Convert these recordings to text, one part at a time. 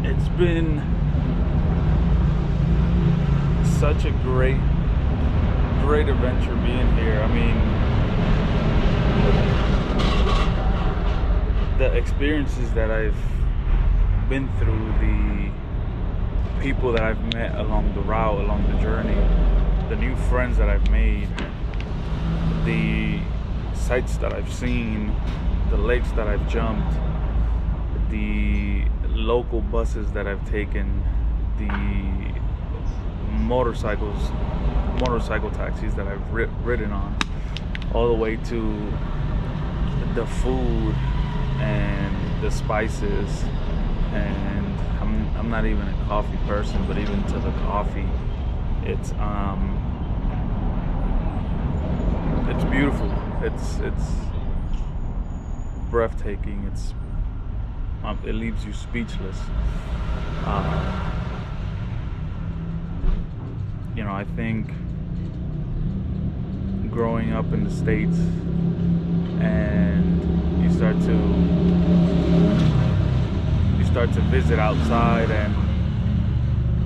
It's been such a great adventure being here. I mean, the experiences that I've been through, the people that I've met along the route, along the journey, the new friends that I've made, the sights that I've seen, the lakes that I've jumped, the local buses that I've taken, the motorcycle taxis that I've ridden on, all the way to the food and the spices. And I'm not even a coffee person, but even to the coffee, it's beautiful. It's breathtaking. It leaves you speechless. I think growing up in the States, and you start to visit outside and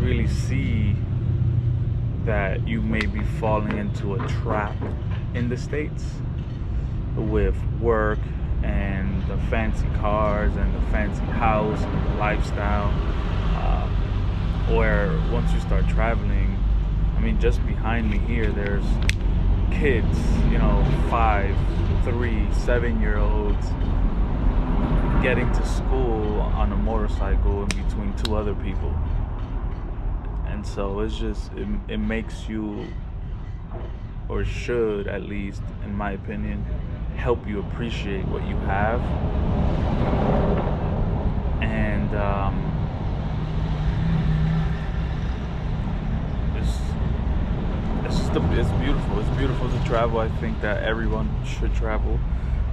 really see that you may be falling into a trap in the States with work and the fancy cars and the fancy house and the lifestyle, where once you start traveling, I mean, just behind me here, there's kids, 5, 3, 7-year-olds getting to school on a motorcycle in between two other people. And so it's just, it makes you, or should at least, in my opinion, help you appreciate what you have. And it's beautiful. It's beautiful to travel. I think that everyone should travel.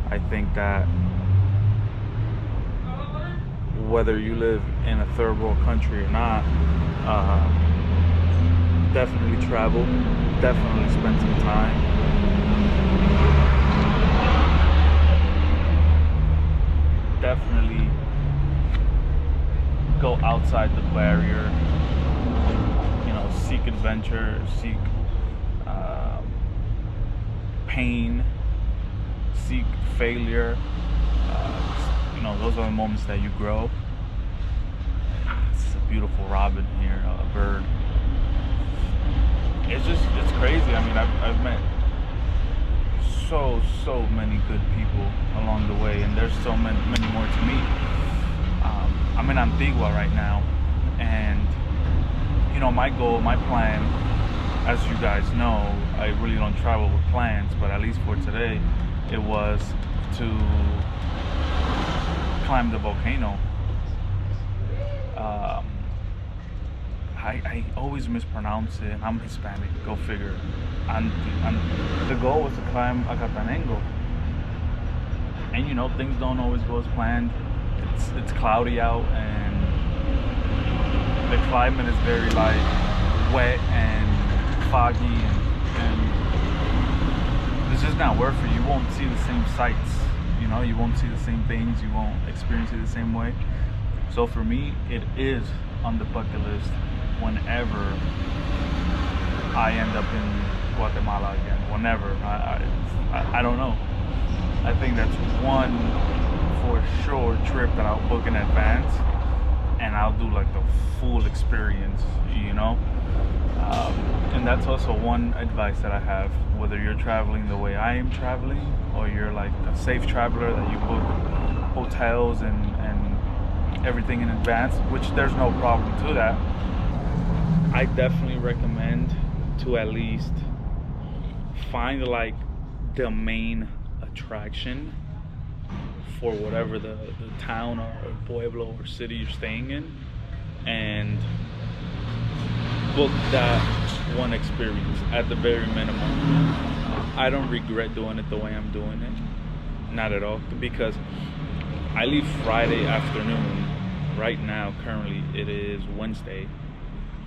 I think that whether you live in a third world country or not, definitely travel. Definitely spend some time. Definitely go outside the barrier. Seek adventure, seek pain, seek failure. Those are the moments that you grow. It's a beautiful robin here, a bird. It's crazy. I mean, I've met so many good people along the way, and there's so many more to meet. I'm in Antigua right now, and my goal, my plan, as you guys know, I really don't travel with plans, but at least for today, it was to climb the volcano. I always mispronounce it. I'm Hispanic, go figure. And the goal was to climb Acatanango. And things don't always go as planned. It's cloudy out, and the climate is very wet and foggy, and it's just not worth it. You won't see the same sights, you won't see the same things, you won't experience it the same way. So for me, it is on the bucket list whenever I end up in Guatemala again. Whenever, I don't know. I think that's one for sure trip that I'll book in advance, and I'll do the full experience, and that's also one advice that I have, whether you're traveling the way I am traveling, or you're a safe traveler that you book hotels and everything in advance, which there's no problem to that. I definitely recommend to at least find the main attraction for whatever the town or pueblo or city you're staying in, and book that one experience at the very minimum. I don't regret doing it the way I'm doing it, not at all, because I leave Friday afternoon. Right now, currently, it is Wednesday,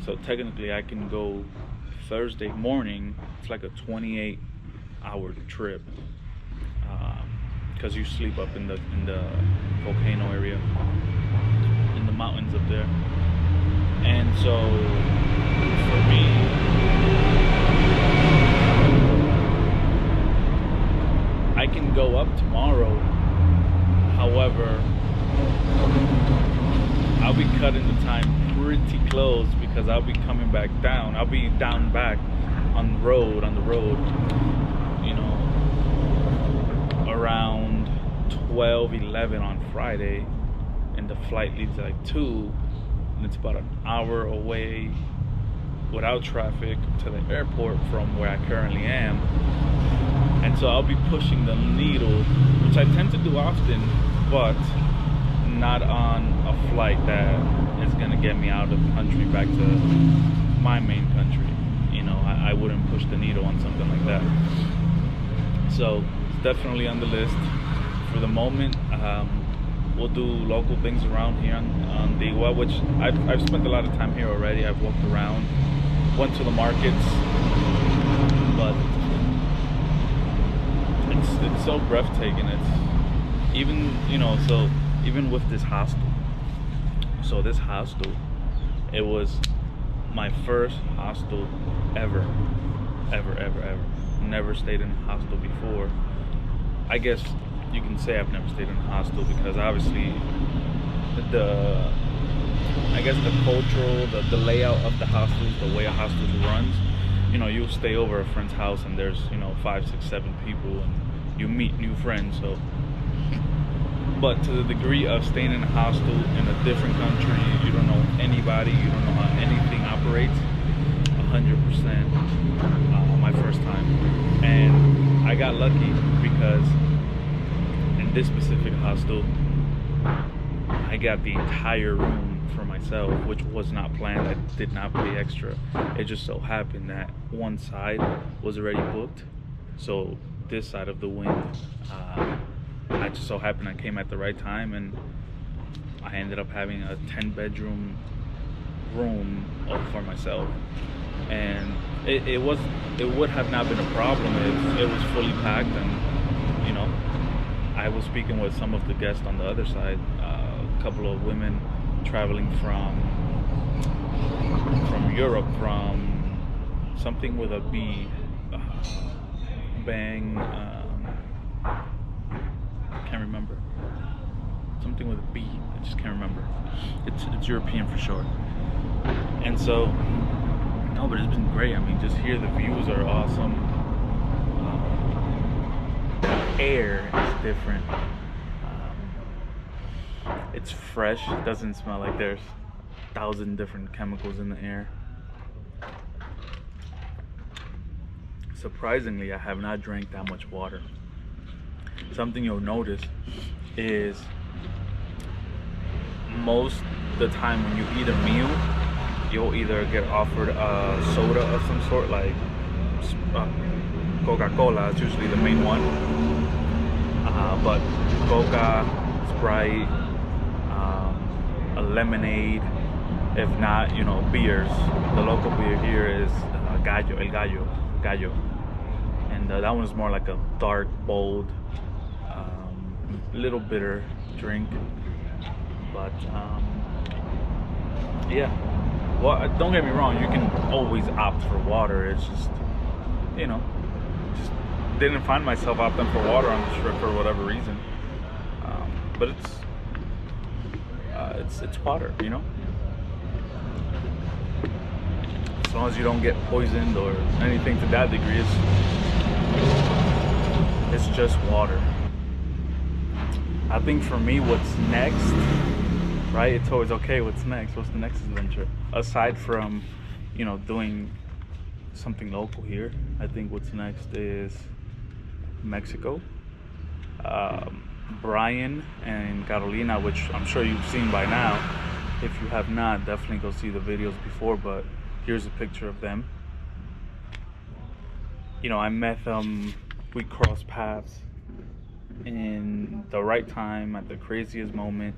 so technically I can go Thursday morning. It's like a 28-hour trip, because you sleep up in the volcano area in the mountains up there. And so for me, I can go up tomorrow. However, I'll be cutting the time pretty close because I'll be coming back down. I'll be down back on the road, you know, around 12, 11 on Friday, and the flight leaves at like 2, and it's about an hour away without traffic to the airport from where I currently am. And so I'll be pushing the needle, which I tend to do often, but not on a flight that is gonna get me out of the country back to my main country. You know, I wouldn't push the needle on something like that. So it's definitely on the list. For the moment, we'll do local things around here on Digua, which I've spent a lot of time here already. I've walked around, went to the markets, but it's so breathtaking. It's even, you know, so even with this hostel. So this hostel, it was my first hostel ever. Never stayed in a hostel before. I guess you can say I've never stayed in a hostel because obviously the cultural, the layout of the hostels, the way a hostel runs, you know, you'll stay over a friend's house and there's, you know, 5, 6, 7 people and you meet new friends. So, but to the degree of staying in a hostel in a different country, you don't know anybody, you don't know how anything operates, 100% my first time. And I got lucky because in this specific hostel, I got the entire room for myself, which was not planned. I did not pay extra. It just so happened that one side was already booked. So this side of the wing, I just so happened I came at the right time, and I ended up having a 10-bedroom room all for myself. And it would have not been a problem if it was fully packed. And you know, I was speaking with some of the guests on the other side, a couple of women traveling from Europe, from something with a B, Bang, I can't remember, something with a B, I just can't remember. It's European for sure. And so, no, but it's been great. I mean, just here the views are awesome. The air is different. It's fresh. It doesn't smell like there's 1,000 different chemicals in the air. Surprisingly, I have not drank that much water. Something you'll notice is most the time when you eat a meal, you'll either get offered a soda of some sort, like Coca-Cola is usually the main one, but Coca, Sprite, a lemonade, if not, you know, beers. The local beer here is Gallo, and that one is more like a dark, bold, little bitter drink. But yeah, well, don't get me wrong, you can always opt for water. It's just, you know, just didn't find myself opting for water on this trip for whatever reason. But it's water, you know. As long as you don't get poisoned or anything to that degree, it's just water. I think for me, what's next, right? It's always okay. What's next? What's the next adventure? Aside from, you know, doing something local here, I think what's next is Mexico. Brian and Carolina, which I'm sure you've seen by now. If you have not, definitely go see the videos before, but here's a picture of them. You know, I met them, we crossed paths in the right time at the craziest moment,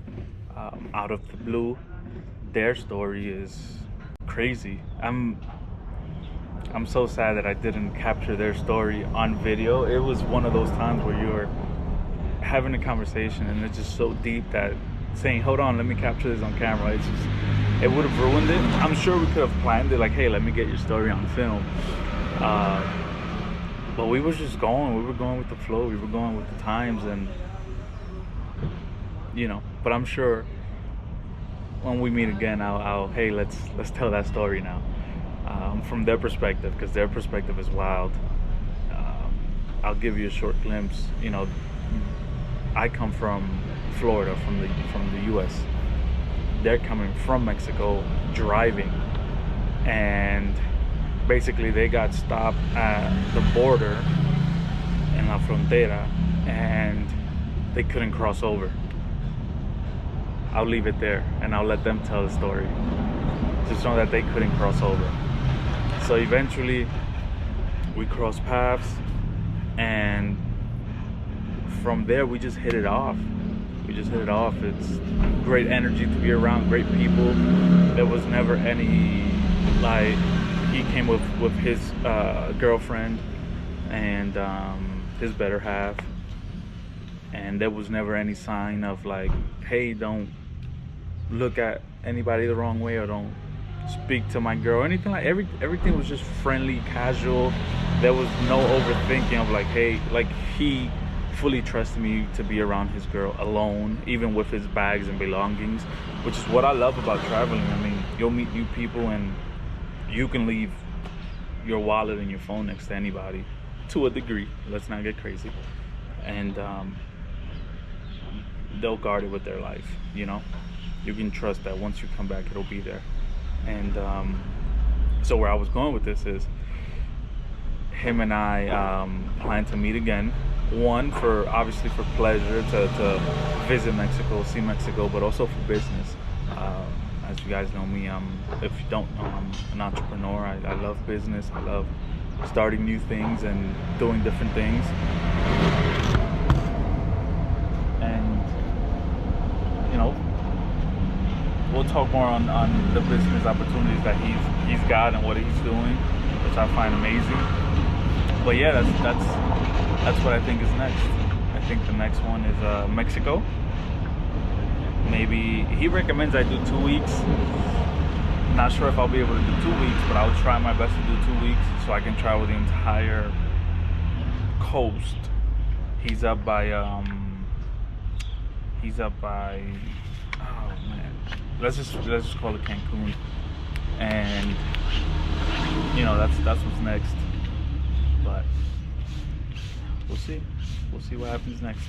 out of the blue. Their story is crazy. I'm so sad that I didn't capture their story on video. It was one of those times where you're having a conversation and it's just so deep that saying, hold on, let me capture this on camera. It's just, it would have ruined it. I'm sure we could have planned it like, hey, let me get your story on film. But we were just going. We were going with the flow. We were going with the times, and But I'm sure when we meet again, I'll hey, let's tell that story now, from their perspective, because their perspective is wild. I'll give you a short glimpse. I come from Florida, from the U.S. They're coming from Mexico, driving, and basically they got stopped at the border in La Frontera, and they couldn't cross over. I'll leave it there, and I'll let them tell the story. Just know that they couldn't cross over. So eventually, we crossed paths, and from there we just hit it off. It's great energy to be around, great people. There was never any, like, he came with his girlfriend and his better half, and there was never any sign of like, hey, don't look at anybody the wrong way, or don't speak to my girl, or anything. Like, everything was just friendly, casual. There was no overthinking of like, hey, like, he fully trusted me to be around his girl alone, even with his bags and belongings, which is what I love about traveling. I mean, you'll meet new people, and you can leave your wallet and your phone next to anybody, to a degree. Let's not get crazy. And they'll guard it with their life. You can trust that once you come back, it'll be there. And so where I was going with this is, him and I plan to meet again. One, obviously for pleasure, to visit Mexico, see Mexico, but also for business. As you guys know me, if you don't know, I'm an entrepreneur. I love business. I love starting new things and doing different things. And we'll talk more on the business opportunities that he's got and what he's doing, which I find amazing. But yeah, that's what I think is next. I think the next one is Mexico. Maybe he recommends I do 2 weeks. Not sure if I'll be able to do 2 weeks, but I'll try my best to do 2 weeks so I can travel the entire coast. He's up by oh man, let's just call it Cancun, and that's what's next. But we'll see what happens next.